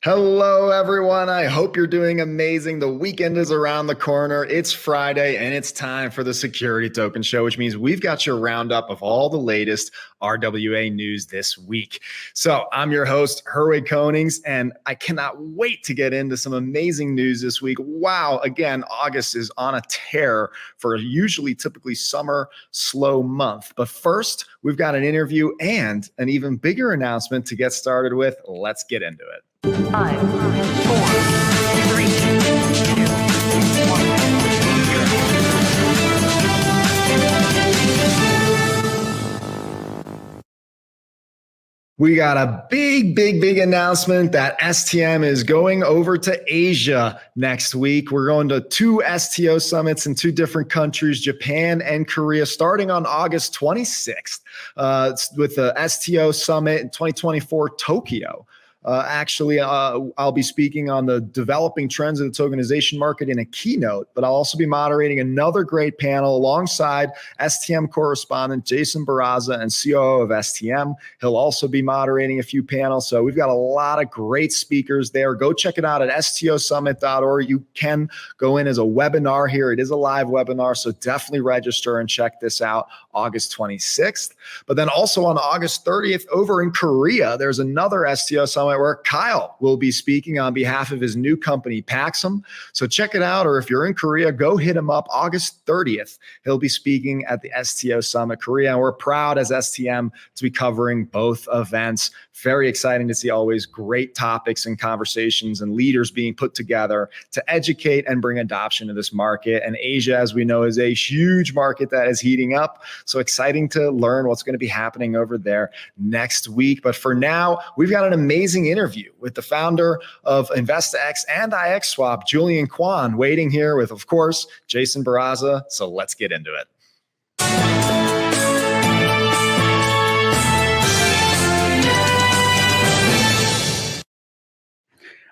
Hello, everyone. I hope you're doing amazing. The weekend is around the corner. It's Friday, and it's time for the Security Token Show, which means we've got your roundup of all the latest RWA news this week. So I'm your host, Herwig Konings, and I cannot wait to get into some amazing news this week. Wow. Again, August is on a tear for a typically summer slow month. But first, we've got an interview and an even bigger announcement to get started with. Let's get into it. 5, 4, 3, 2, 1. We got a big announcement that STM is going over to Asia next week. We're going to 2 STO summits in 2 different countries, Japan and Korea, starting on August 26th with the STO summit in 2024 Tokyo. I'll be speaking on the developing trends of the tokenization market in a keynote, but I'll also be moderating another great panel alongside STM correspondent Jason Barraza and COO of STM. He'll also be moderating a few panels. So we've got a lot of great speakers there. Go check it out at stosummit.org. You can go in as a webinar here. It is a live webinar, so definitely register and check this out August 26th. But then also on August 30th over in Korea, there's another STO summit where Kyle will be speaking on behalf of his new company, Paxum. So check it out, or if you're in Korea, go hit him up August 30th. He'll be speaking at the STO Summit Korea, and we're proud as STM to be covering both events. Very exciting to see always great topics and conversations and leaders being put together to educate and bring adoption to this market. And Asia, as we know, is a huge market that is heating up. So exciting to learn what's going to be happening over there next week. But for now, we've got an amazing interview with the founder of InvestX and IXSwap, Julian Kwan, waiting here with, of course, Jason Barraza. So let's get into it.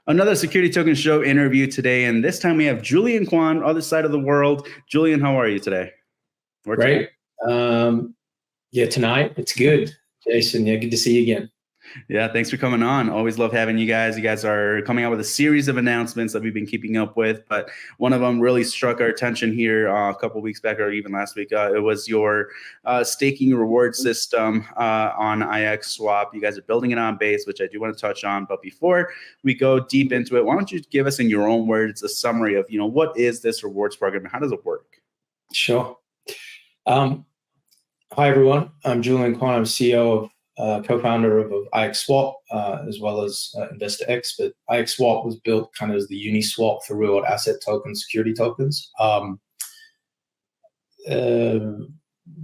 Another Security Token Show interview today, and this time we have Julian Kwan, other side of the world. Julian, how are you today? Great. Tonight it's good. Jason, good to see you again. Yeah, thanks for coming on. Always love having you guys. You guys are coming out with a series of announcements that we've been keeping up with, but one of them really struck our attention here a couple of weeks back, or even last week. It was your staking reward system on IXSwap. You guys are building it on Base, which I do want to touch on. But before we go deep into it, why don't you give us in your own words a summary of, what is this rewards program and how does it work? Sure. Hi, everyone. I'm Julian Kwan. I'm CEO of co-founder of IXSwap, as well as InvestX. But IXSwap was built kind of as the Uniswap for real-world asset tokens, security tokens.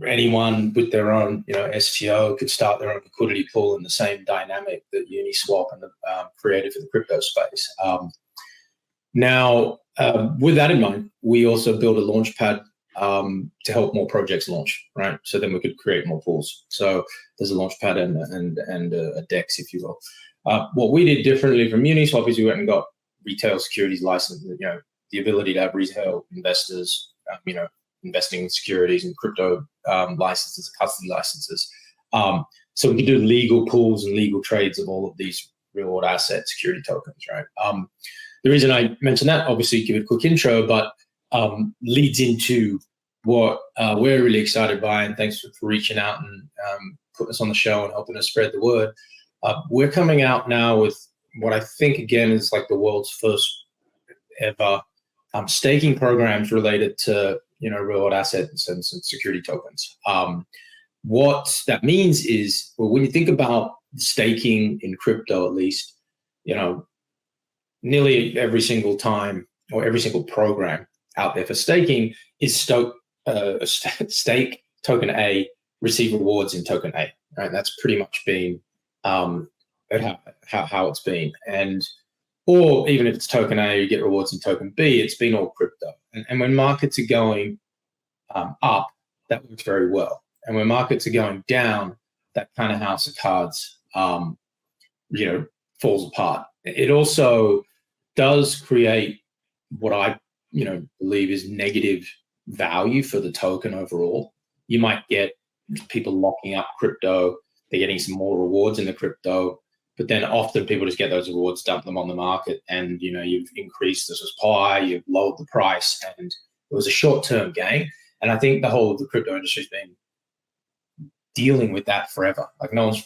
Anyone with their own, STO could start their own liquidity pool in the same dynamic that Uniswap and created for the crypto space. Now, with that in mind, we also built a launchpad to help more projects launch, right? So then we could create more pools. So there's a launchpad and a DEX, if you will. What we did differently from Uniswap is we went and got retail securities license, the ability to have retail investors, investing in securities and crypto licenses, custody licenses. So we could do legal pools and legal trades of all of these real-world asset security tokens, right? The reason I mentioned that, obviously, give it a quick intro, but leads into what we're really excited by, and thanks for reaching out and putting us on the show and helping us spread the word. We're coming out now with what I think, again, is like the world's first ever staking programs related to, real-world assets and security tokens. What that means is, well, when you think about staking in crypto, at least, nearly every single time or every single program out there for staking is stake token A, receive rewards in token A, right? That's pretty much been how it's been. Or even if it's token A, you get rewards in token B, it's been all crypto. And when markets are going up, that works very well. And when markets are going down, that kind of house of cards, falls apart. It also does create what I believe is negative value for the token overall. You might get people locking up crypto, they're getting some more rewards in the crypto, But then often people just get those rewards, dump them on the market, and you've increased the supply, you've lowered the price, and it was a short-term gain. And I think the whole of the crypto industry has been dealing with that forever. Like no one's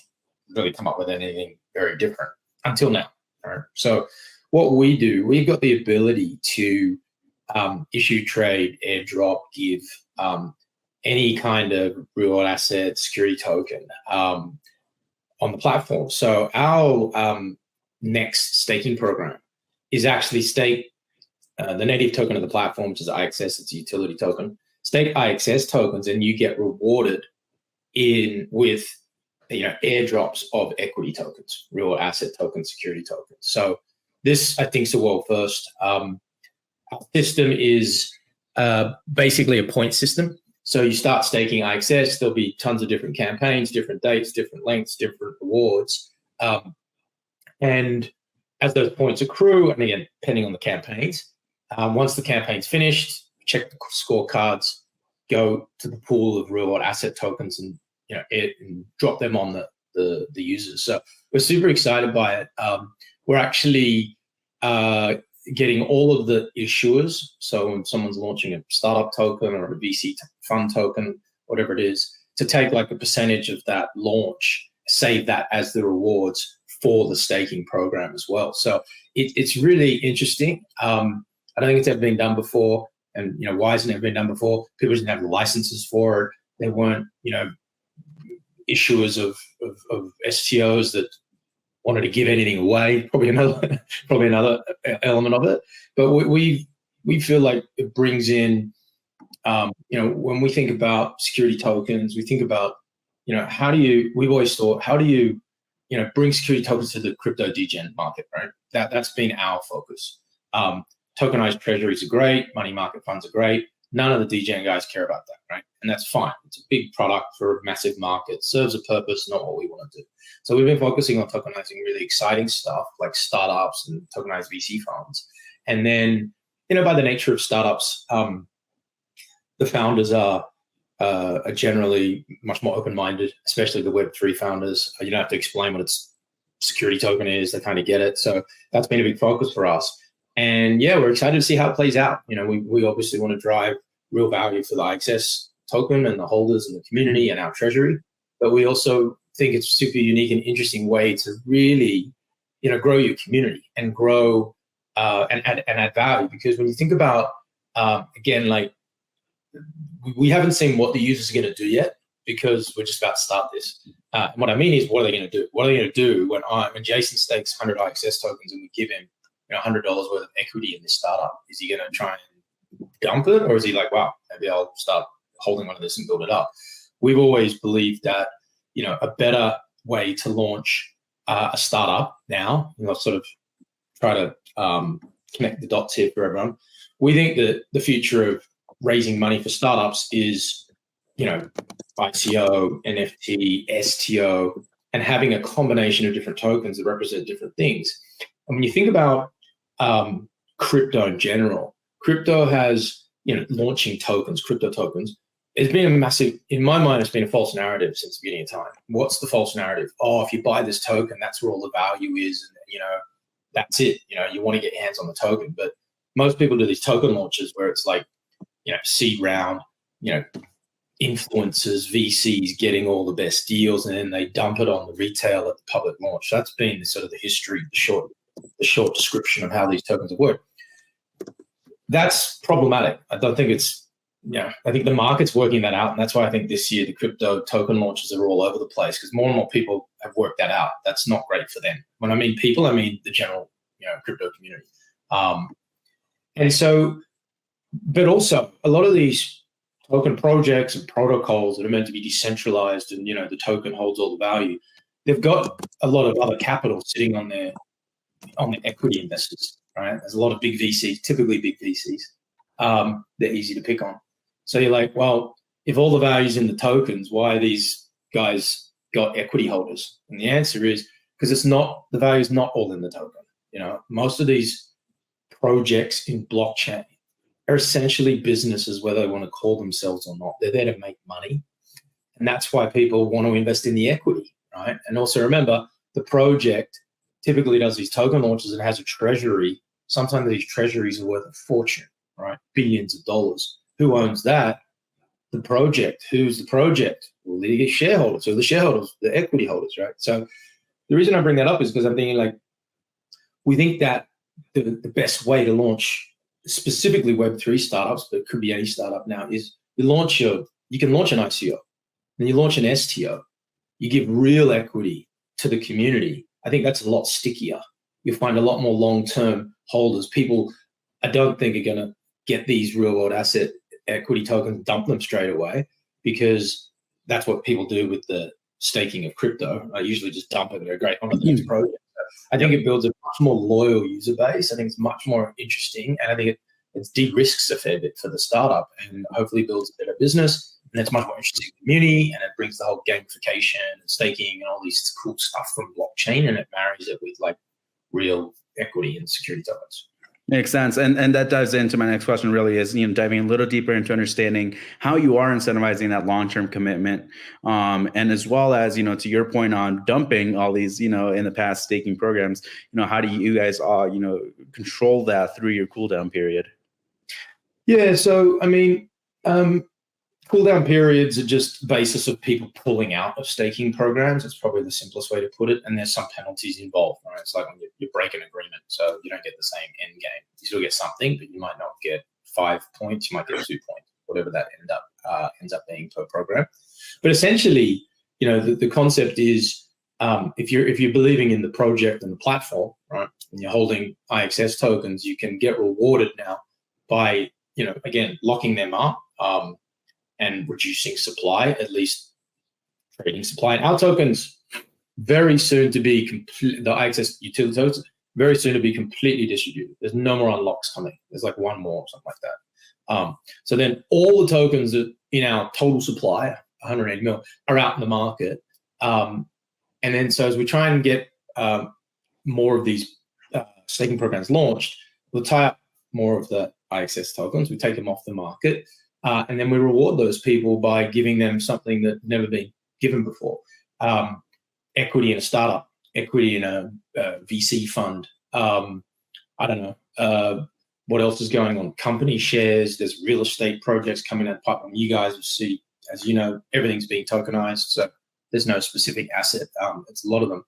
really come up with anything very different until now. Right? So what we do, we've got the ability to issue, trade, airdrop, give any kind of real asset security token on the platform. So our next staking program is actually stake the native token of the platform, which is IXS. It's a utility token. Stake IXS tokens, and you get rewarded with airdrops of equity tokens, real asset tokens, security tokens. So this, I think, is a world first. Our system is basically a point system. So you start staking IXS, there'll be tons of different campaigns, different dates, different lengths, different rewards. And as those points accrue, and again, depending on the campaigns, once the campaign's finished, check the scorecards, go to the pool of real asset tokens and and drop them on the users. So we're super excited by it. We're actually getting all of the issuers. So when someone's launching a startup token or a VC fund token, whatever it is, to take like a percentage of that launch, save that as the rewards for the staking program as well. So it's really interesting. I don't think it's ever been done before. And why hasn't it ever been done before? People didn't have the licenses for it. They weren't, issuers of STOs that wanted to give anything away. Probably another element of it. But we feel like it brings in, when we think about security tokens, we think about, we've always thought, how do you bring security tokens to the crypto degen market, right? That's been our focus. Tokenized treasuries are great. Money market funds are great. None of the degen guys care about that, right? And that's fine. It's a big product for a massive market. Serves a purpose, not what we want to do. So we've been focusing on tokenizing really exciting stuff like startups and tokenized VC funds. And then, by the nature of startups, the founders are generally much more open-minded, especially the Web3 founders. You don't have to explain what its security token is. They kind of get it. So that's been a big focus for us. And yeah, we're excited to see how it plays out. We obviously want to drive real value for the IXS token and the holders and the community and our treasury. But we also think it's a super unique and interesting way to really, grow your community and grow and add value. Because when you think about, again, like we haven't seen what the users are going to do yet because we're just about to start this. And what I mean is, what are they going to do? What are they going to do when Jason stakes 100 IXS tokens and we give him $100 worth of equity in this startup? Is he going to try and dump it, or is he like, wow, maybe I'll start holding one of this and build it up? We've always believed that a better way to launch a startup now, sort of try to connect the dots here for everyone. We think that the future of raising money for startups is ICO, NFT, STO, and having a combination of different tokens that represent different things. And when you think about crypto in general, crypto has, launching tokens, crypto tokens. It's been a massive, in my mind, it's been a false narrative since the beginning of time. What's the false narrative? Oh, if you buy this token, that's where all the value is. And, that's it. You want to get your hands on the token. But most people do these token launches where it's like, seed round, influencers, VCs getting all the best deals, and then they dump it on the retail at the public launch. That's been sort of the history, the short description of how these tokens have worked. That's problematic. I don't think it's, I think the market's working that out. And that's why I think this year the crypto token launches are all over the place, because more and more people have worked that out. That's not great for them. When I mean people, I mean the general, crypto community. And so, but also a lot of these token projects and protocols that are meant to be decentralized and, the token holds all the value, they've got a lot of other capital sitting on their equity investors, right? There's a lot of big VCs, typically big VCs. They're easy to pick on. So you're like, well, if all the value's in the tokens, why are these guys got equity holders? And the answer is because the value is not all in the token. Most of these projects in blockchain are essentially businesses, whether they want to call themselves or not. They're there to make money. And that's why people want to invest in the equity, right? And also remember, the project typically does these token launches and has a treasury. Sometimes these treasuries are worth a fortune, right? Billions of dollars. Who owns that? The project. Who's the project? Well, the shareholders. So the shareholders, the equity holders, right? So the reason I bring that up is because I'm thinking like, we think that the best way to launch specifically Web3 startups, but it could be any startup now, is you can launch an ICO, then you launch an STO. You give real equity to the community. I think that's a lot stickier. You'll find a lot more long-term holders. People, I don't think, are going to get these real-world asset equity tokens, dump them straight away, because that's what people do with the staking of crypto. I usually just dump it and go, great, on to the next project. I think it builds a much more loyal user base. I think it's much more interesting, and I think it de-risks a fair bit for the startup and hopefully builds a better business. And it's much more interesting community, and it brings the whole gamification and staking and all these cool stuff from blockchain, and it marries it with like real equity and security tokens. Makes sense. And that dives into my next question, really is, diving a little deeper into understanding how you are incentivizing that long-term commitment. And as well as, to your point on dumping all these, in the past staking programs, how do you guys, control that through your cooldown period? Yeah. So, I mean, cooldown periods are just basis of people pulling out of staking programs. That's probably the simplest way to put it. And there's some penalties involved, right? It's like when you break an agreement, so you don't get the same end game. You still get something, but you might not get 5 points. You might get 2 points, whatever that ends up being per program. But essentially, the concept is if you're believing in the project and the platform, right, and you're holding IXS tokens, you can get rewarded now by again locking them up. And reducing supply, at least trading supply. And our tokens very soon to be the IXS utility tokens, very soon to be completely distributed. There's no more unlocks coming. There's like one more or something like that. So then all the tokens that in our total supply, 180 mil, are out in the market. And then so as we try and get more of these staking programs launched, we'll tie up more of the IXS tokens. We take them off the market. And then we reward those people by giving them something that never been given before. Equity in a startup, equity in a VC fund. I don't know. What else is going on? Company shares, there's real estate projects coming out the pipeline. You guys will see, as you know, everything's being tokenized. So there's no specific asset. It's a lot of them.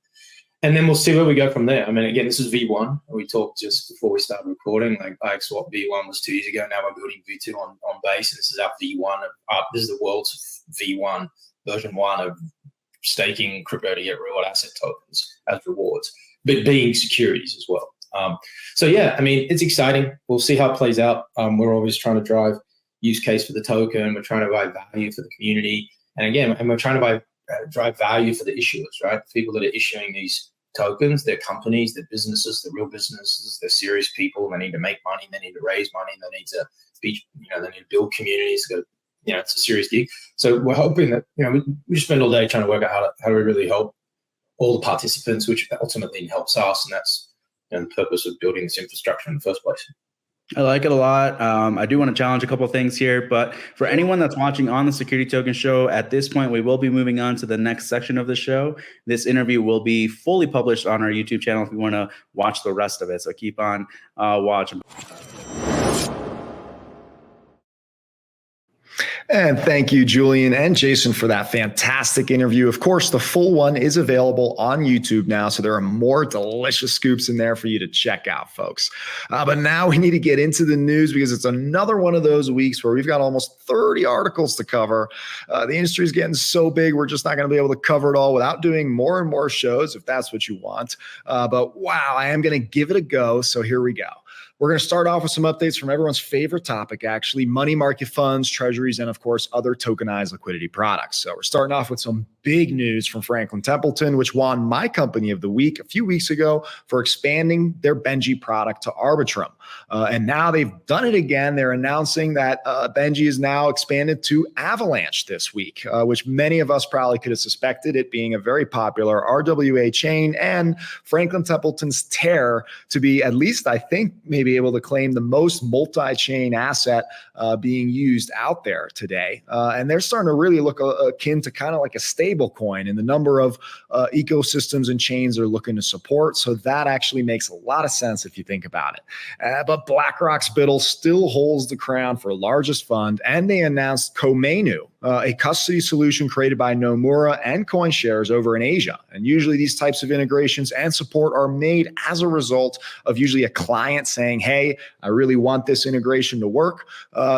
And then we'll see where we go from there. I mean, again, this is V1. We talked just before we started recording, like IXSwap V1 was 2 years ago. Now we're building V2 on base. And this is our V1. This is the world's V1, version 1 of staking crypto to get real asset tokens as rewards, but being securities as well. So, yeah, I mean, it's exciting. We'll see how it plays out. We're always trying to drive use case for the token. We're trying to provide value for the community. And again, we're trying to drive value for the issuers, right? People that are issuing these tokens, they're companies, they're businesses, they're real businesses, they're serious people. They need to make money, they need to raise money, they need to be, they need to build communities. It's a serious gig. So we're hoping that, we spend all day trying to work out how to really help all the participants, which ultimately helps us. And that's the purpose of building this infrastructure in the first place. I like it a lot. I do want to challenge a couple of things here, but for anyone that's watching on the Security Token Show, at this point, we will be moving on to the next section of the show. This interview will be fully published on our YouTube channel if you want to watch the rest of it. So keep on watching. And thank you, Julian and Jason, for that fantastic interview. Of course, the full one is available on YouTube now, so there are more delicious scoops in there for you to check out, folks. But now we need to get into the news because it's another one of those weeks where we've got almost 30 articles to cover. The industry is getting so big, we're just not going to be able to cover it all without doing more and more shows, if that's what you want. But wow, I am going to give it a go, so here we go. We're going to start off with some updates from everyone's favorite topic, actually, money market funds, treasuries, and of course, other tokenized liquidity products. So we're starting off with some big news from Franklin Templeton, which won my company of the week a few weeks ago for expanding their Benji product to Arbitrum. And now they've done it again. They're announcing that Benji is now expanded to Avalanche this week, which many of us probably could have suspected, it being a very popular RWA chain and Franklin Templeton's Terra to be, at least I think maybe be able to claim the most multi-chain asset being used out there today. And they're starting to really look akin to kind of like a stable coin in the number of ecosystems and chains they're looking to support. So that actually makes a lot of sense if you think about it. But BlackRock's BUIDL still holds the crown for largest fund, and they announced Komainu, a custody solution created by Nomura and CoinShares over in Asia. And usually these types of integrations and support are made as a result of usually a client saying, hey, I really want this integration to work.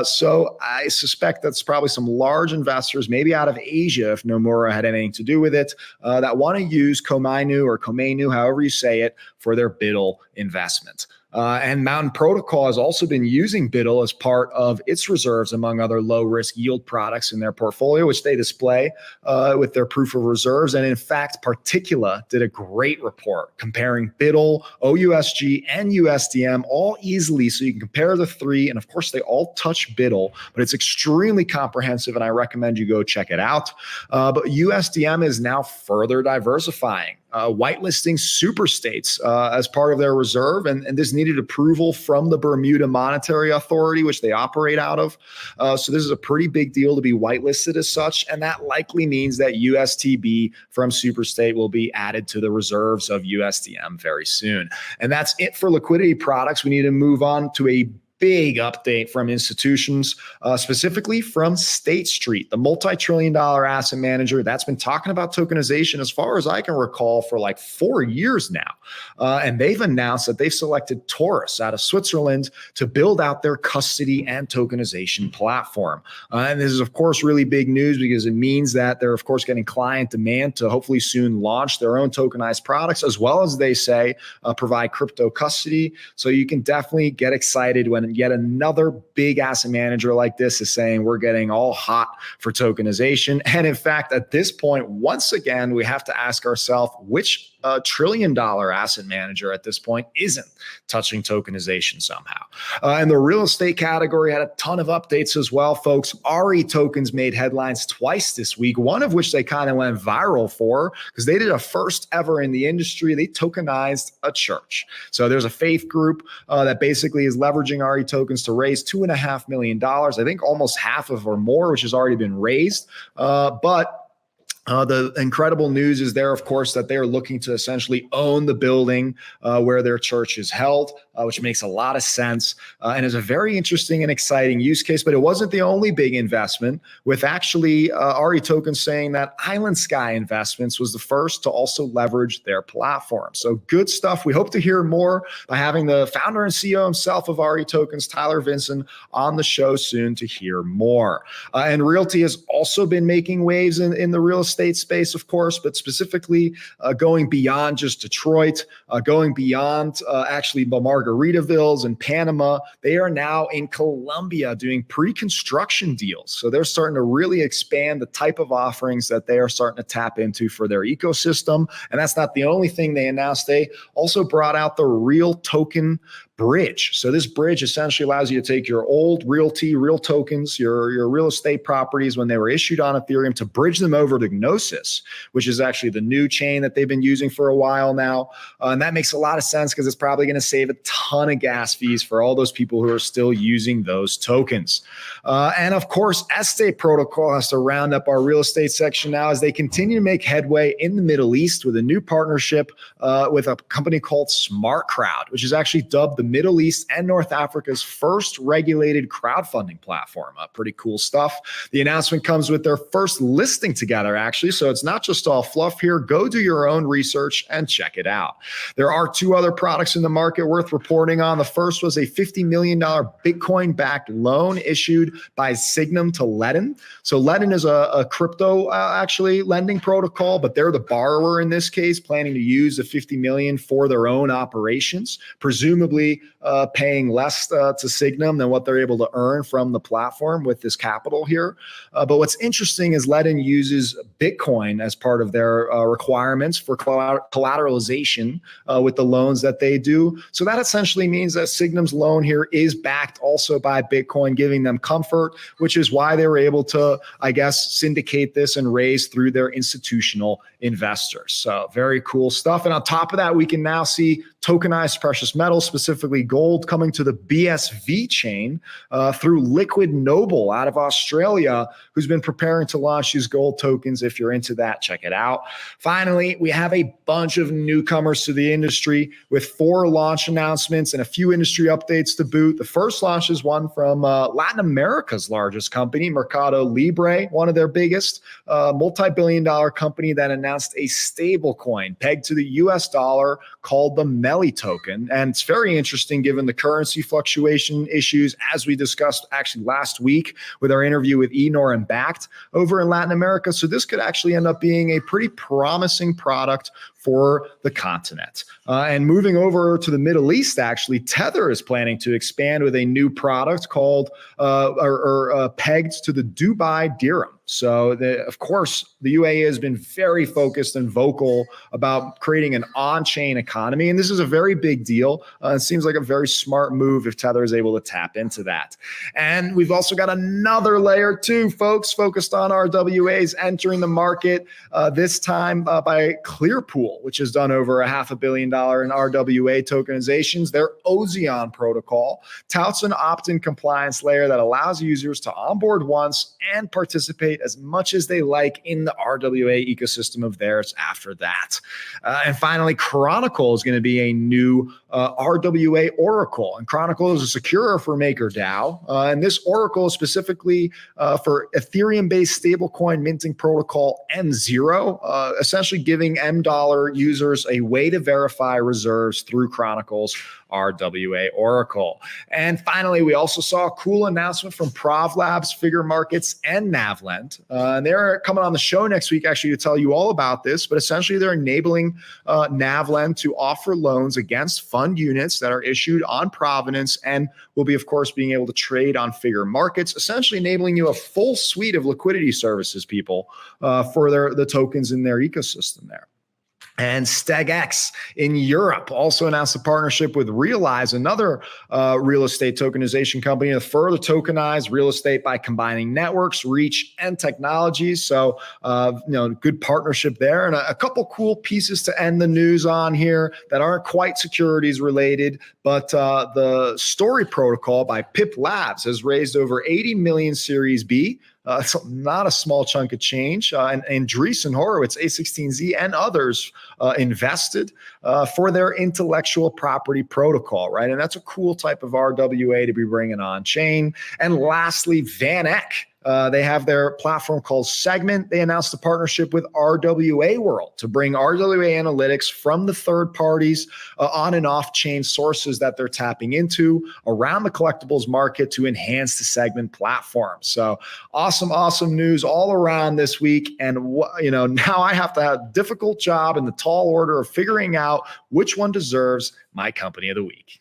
So I suspect that's probably some large investors, maybe out of Asia, if Nomura had anything to do with it, that want to use Komainu or Komainu, however you say it, for their BUIDL investment. And Mountain Protocol has also been using BUIDL as part of its reserves, among other low-risk yield products in their portfolio, which they display with their proof of reserves. And in fact, Particula did a great report comparing BUIDL, OUSG, and USDM all easily, so you can compare the three. And of course, they all touch BUIDL, but it's extremely comprehensive, and I recommend you go check it out. But USDM is now further diversifying, whitelisting super states as part of their reserve, and this needed approval from the Bermuda Monetary Authority, which they operate out of. So this is a pretty big deal to be whitelisted as such, and that likely means that USTB from Superstate will be added to the reserves of USDM very soon. And that's it for liquidity products. We need to move on to a big update from institutions, specifically from State Street, the multi-trillion-dollar asset manager that's been talking about tokenization as far as I can recall for like 4 years now. And they've announced that they've selected Taurus out of Switzerland to build out their custody and tokenization platform. And this is, of course, really big news because it means that they're, of course, getting client demand to hopefully soon launch their own tokenized products, as well as they say, provide crypto custody. So you can definitely get excited when yet another big asset manager like this is saying we're getting all hot for tokenization. And in fact, at this point, once again, we have to ask ourselves which trillion-dollar asset manager at this point isn't touching tokenization somehow. And the real estate category had a ton of updates as well, folks. RE tokens made headlines twice this week, one of which they kind of went viral for because they did a first ever in the industry. They tokenized a church. So there's a faith group that basically is leveraging RE tokens to raise $2.5 million. I think almost half of or more, which has already been raised. But the incredible news is there, of course, that they are looking to essentially own the building where their church is held, which makes a lot of sense and is a very interesting and exciting use case. But it wasn't the only big investment, with actually RE tokens saying that Island Sky Investments was the first to also leverage their platform. So good stuff. We hope to hear more by having the founder and CEO himself of RE tokens, Tyler Vinson, on the show soon to hear more. And Realty has also been making waves in the real estate space, of course, but specifically going beyond just Detroit, going beyond actually the Margaritavilles and Panama. They are now in Colombia doing pre-construction deals. So they're starting to really expand the type of offerings that they are starting to tap into for their ecosystem. And that's not the only thing they announced. They also brought out the Real Token Bridge. So this bridge essentially allows you to take your old real tokens, your real estate properties when they were issued on Ethereum, to bridge them over to Gnosis, which is actually the new chain that they've been using for a while now. And that makes a lot of sense because it's probably going to save a ton of gas fees for all those people who are still using those tokens. And of course, STS Protocol has to round up our real estate section now as they continue to make headway in the Middle East with a new partnership with a company called Smart Crowd, which is actually dubbed the Middle East and North Africa's first regulated crowdfunding platform. Pretty cool stuff. The announcement comes with their first listing together, actually, so it's not just all fluff here. Go do your own research and check it out. There are two other products in the market worth reporting on. The first was a $50 million Bitcoin-backed loan issued by Signum to Ledin. So Ledin is a crypto actually lending protocol, but they're the borrower in this case, planning to use the $50 million for their own operations, presumably paying less to Signum than what they're able to earn from the platform with this capital here. But what's interesting is Ledin uses Bitcoin as part of their requirements for collateralization with the loans that they do. So that essentially means that Signum's loan here is backed also by Bitcoin, giving them comfort, which is why they were able to, I guess, syndicate this and raise through their institutional investors. So very cool stuff. And on top of that, we can now see tokenized precious metals, specifically gold, coming to the BSV chain through Liquid Noble out of Australia, who's been preparing to launch these gold tokens. If you're into that, check it out. Finally, we have a bunch of newcomers to the industry with 4 launch announcements and a few industry updates to boot. The first launch is one from Latin America's largest company, Mercado Libre, one of their biggest, multi-billion-dollar company that announced a stable coin pegged to the US dollar called the Meli token. And it's very interesting given the currency fluctuation issues, as we discussed actually last week with our interview with Enor and Backed over in Latin America. So this could actually end up being a pretty promising product for the continent. And moving over to the Middle East, actually, Tether is planning to expand with a new product called pegged to the Dubai dirham. So, of course, the UAE has been very focused and vocal about creating an on-chain economy, and this is a very big deal. It seems like a very smart move if Tether is able to tap into that. And we've also got another layer 2, folks, focused on RWAs entering the market, this time by Clearpool, which has done over $500 million in RWA tokenizations. Their Ozeon protocol touts an opt-in compliance layer that allows users to onboard once and participate as much as they like in the RWA ecosystem of theirs after that. And finally, Chronicle is going to be a new RWA oracle. And Chronicle is a securer for MakerDAO. And this oracle is specifically for Ethereum-based stablecoin minting protocol M0, essentially giving $M users a way to verify reserves through Chronicle's RWA Oracle. And finally, we also saw a cool announcement from Prov Labs, Figure Markets, and Navlend. And they're coming on the show next week actually to tell you all about this, but essentially they're enabling Navlend to offer loans against fund units that are issued on provenance and will be, of course, being able to trade on Figure Markets, essentially enabling you a full suite of liquidity services, people, for the tokens in their ecosystem there. And StegX in Europe also announced a partnership with Realize, another real estate tokenization company, to further tokenize real estate by combining networks, reach, and technologies. So, good partnership there. And a couple cool pieces to end the news on here that aren't quite securities related, but the Story protocol by Pip Labs has raised over 80 million Series B. It's not a small chunk of change. And Andreessen Horowitz, A16Z, and others invested for their intellectual property protocol, right? And that's a cool type of RWA to be bringing on chain. And lastly, Van Eck. They have their platform called Segment. They announced a partnership with RWA World to bring RWA analytics from the third parties on and off chain sources that they're tapping into around the collectibles market to enhance the Segment platform. So awesome news all around this week. And now I have to have a difficult job in the tall order of figuring out which one deserves my company of the week.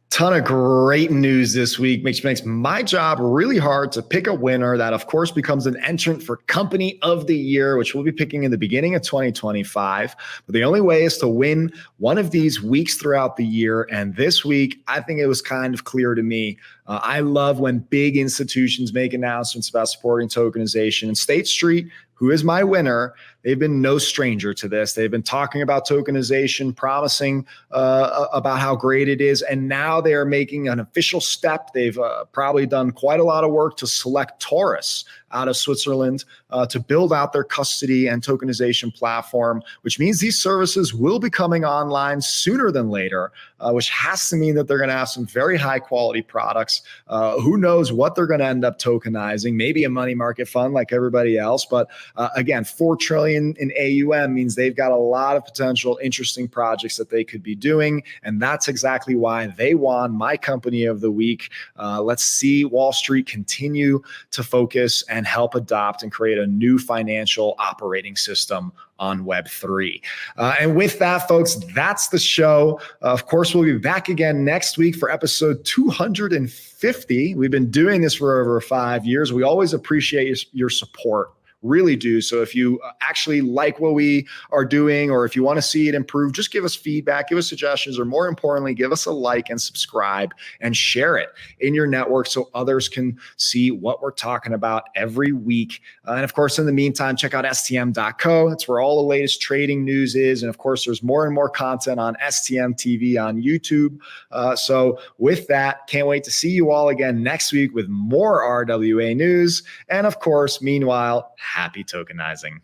Ton of great news this week, which makes my job really hard to pick a winner that, of course, becomes an entrant for Company of the Year, which we'll be picking in the beginning of 2025. But the only way is to win one of these weeks throughout the year. And this week, I think it was kind of clear to me. I love when big institutions make announcements about supporting tokenization. And State Street, who is my winner, they've been no stranger to this. They've been talking about tokenization, promising about how great it is, and now they are making an official step. They've probably done quite a lot of work to select Taurus out of Switzerland to build out their custody and tokenization platform, which means these services will be coming online sooner than later, which has to mean that they're going to have some very high quality products. Who knows what they're going to end up tokenizing, maybe a money market fund like everybody else. But again, 4 trillion in AUM means they've got a lot of potential interesting projects that they could be doing. And that's exactly why they won my company of the week. Let's see Wall Street continue to focus and help adopt and create a new financial operating system on Web3. And with that, folks, that's the show. Of course, we'll be back again next week for episode 250. We've been doing this for over 5 years. We always appreciate your support. really do. So if you actually like what we are doing, or if you want to see it improve, just give us feedback, give us suggestions, or more importantly, give us a like and subscribe and share it in your network so others can see what we're talking about every week. And of course, in the meantime, check out stm.co. That's where all the latest trading news is. And of course, there's more and more content on STM TV on YouTube. So with that, can't wait to see you all again next week with more RWA news. And of course, meanwhile, happy tokenizing.